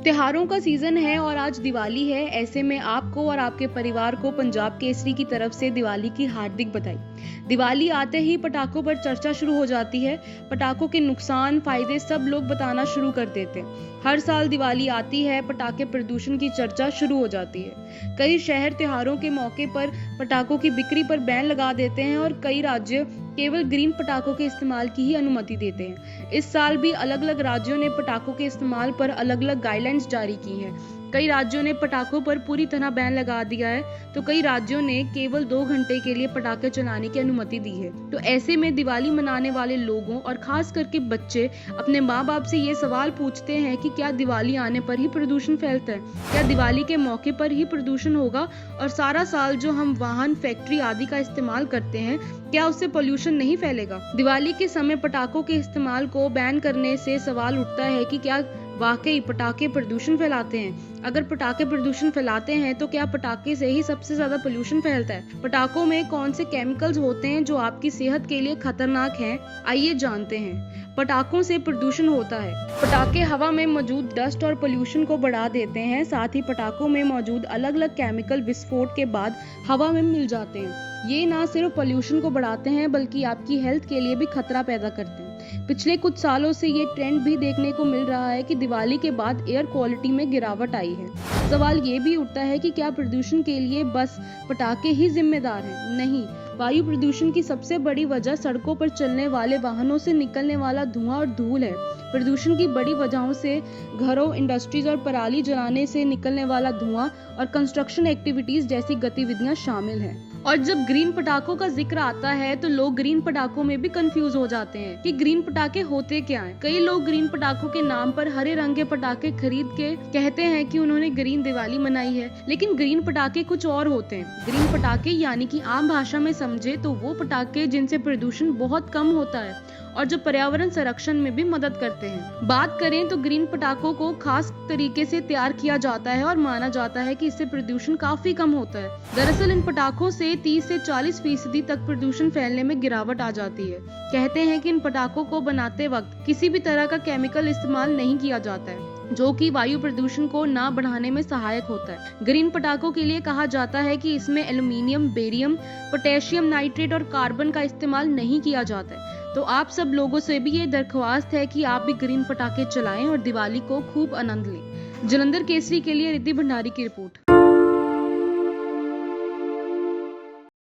त्योहारों का सीजन है और आज दिवाली है। ऐसे में आपको और आपके परिवार को पंजाब केसरी की तरफ से दिवाली की हार्दिक बधाई। दिवाली आते ही पटाखों पर चर्चा शुरू हो जाती है। पटाखों के नुकसान फायदे सब लोग बताना शुरू कर देते हैं। हर साल दिवाली आती है, पटाखे प्रदूषण की चर्चा शुरू हो जाती है। कई शहर त्योहारों के मौके पर पटाखों की बिक्री पर बैन लगा देते हैं और कई राज्य केवल ग्रीन पटाखों के इस्तेमाल की ही अनुमति देते हैं। इस साल भी अलग अलग राज्यों ने पटाखों के इस्तेमाल पर अलग अलग गाइडलाइंस जारी की हैं। कई राज्यों ने पटाखों पर पूरी तरह बैन लगा दिया है, तो कई राज्यों ने केवल 2 घंटे के लिए पटाखे चलाने की अनुमति दी है। तो ऐसे में दिवाली मनाने वाले लोगों और खास करके बच्चे अपने माँ बाप से ये सवाल पूछते हैं कि क्या दिवाली आने पर ही प्रदूषण फैलता है? क्या दिवाली के मौके पर ही प्रदूषण होगा और सारा साल जो हम वाहन, फैक्ट्री आदि का इस्तेमाल करते हैं, क्या उससे पोल्यूशन नहीं फैलेगा? दिवाली के समय पटाखों के इस्तेमाल को बैन करने से सवाल उठता है कि क्या वाकई पटाखे प्रदूषण फैलाते हैं? अगर पटाखे प्रदूषण फैलाते हैं तो क्या पटाखे से ही सबसे ज्यादा पोल्यूशन फैलता है? पटाखों में कौन से केमिकल्स होते हैं जो आपकी सेहत के लिए खतरनाक हैं? आइए जानते हैं। पटाखों से प्रदूषण होता है। पटाखे हवा में मौजूद डस्ट और पोल्यूशन को बढ़ा देते हैं। साथ ही पटाखों में मौजूद अलग अलग केमिकल विस्फोट के बाद हवा में मिल जाते हैं। ये ना सिर्फ पोल्यूशन को बढ़ाते हैं बल्कि आपकी हेल्थ के लिए भी खतरा पैदा करते हैं। पिछले कुछ सालों से ये ट्रेंड भी देखने को मिल रहा है कि दिवाली के बाद एयर क्वालिटी में गिरावट आई है। सवाल ये भी उठता है कि क्या प्रदूषण के लिए बस पटाखे ही जिम्मेदार हैं? नहीं, वायु प्रदूषण की सबसे बड़ी वजह सड़कों पर चलने वाले वाहनों से निकलने वाला धुआं और धूल है। प्रदूषण की बड़ी वजहों से घरों, इंडस्ट्रीज और पराली जलाने से निकलने वाला धुआं और कंस्ट्रक्शन एक्टिविटीज जैसी गतिविधियां शामिल हैं। और जब ग्रीन पटाखों का जिक्र आता है तो लोग ग्रीन पटाखों में भी कंफ्यूज हो जाते हैं कि ग्रीन पटाखे होते क्या हैं। कई लोग ग्रीन पटाखों के नाम पर हरे रंग के पटाखे खरीद के कहते हैं कि उन्होंने ग्रीन दिवाली मनाई है, लेकिन ग्रीन पटाखे कुछ और होते हैं। ग्रीन पटाखे यानी कि आम भाषा में समझे तो वो पटाखे जिनसे प्रदूषण बहुत कम होता है और जो पर्यावरण संरक्षण में भी मदद करते हैं। बात करें तो ग्रीन पटाखों को खास तरीके से तैयार किया जाता है और माना जाता है कि इससे प्रदूषण काफी कम होता है। दरअसल इन पटाखों से 30 से 40% तक प्रदूषण फैलने में गिरावट आ जाती है। कहते हैं कि इन पटाखों को बनाते वक्त किसी भी तरह का केमिकल इस्तेमाल नहीं किया जाता है, जो कि वायु प्रदूषण को ना बढ़ाने में सहायक होता है। ग्रीन पटाखों के लिए कहा जाता है कि इसमें एल्युमिनियम, बेरियम, पोटेशियम नाइट्रेट और कार्बन का इस्तेमाल नहीं किया जाता है। तो आप सब लोगों से भी ये दरख्वास्त है कि आप भी ग्रीन पटाखे चलाएं और दिवाली को खूब आनंद लें। जलंधर केसरी के लिए रिद्धि भंडारी की रिपोर्ट।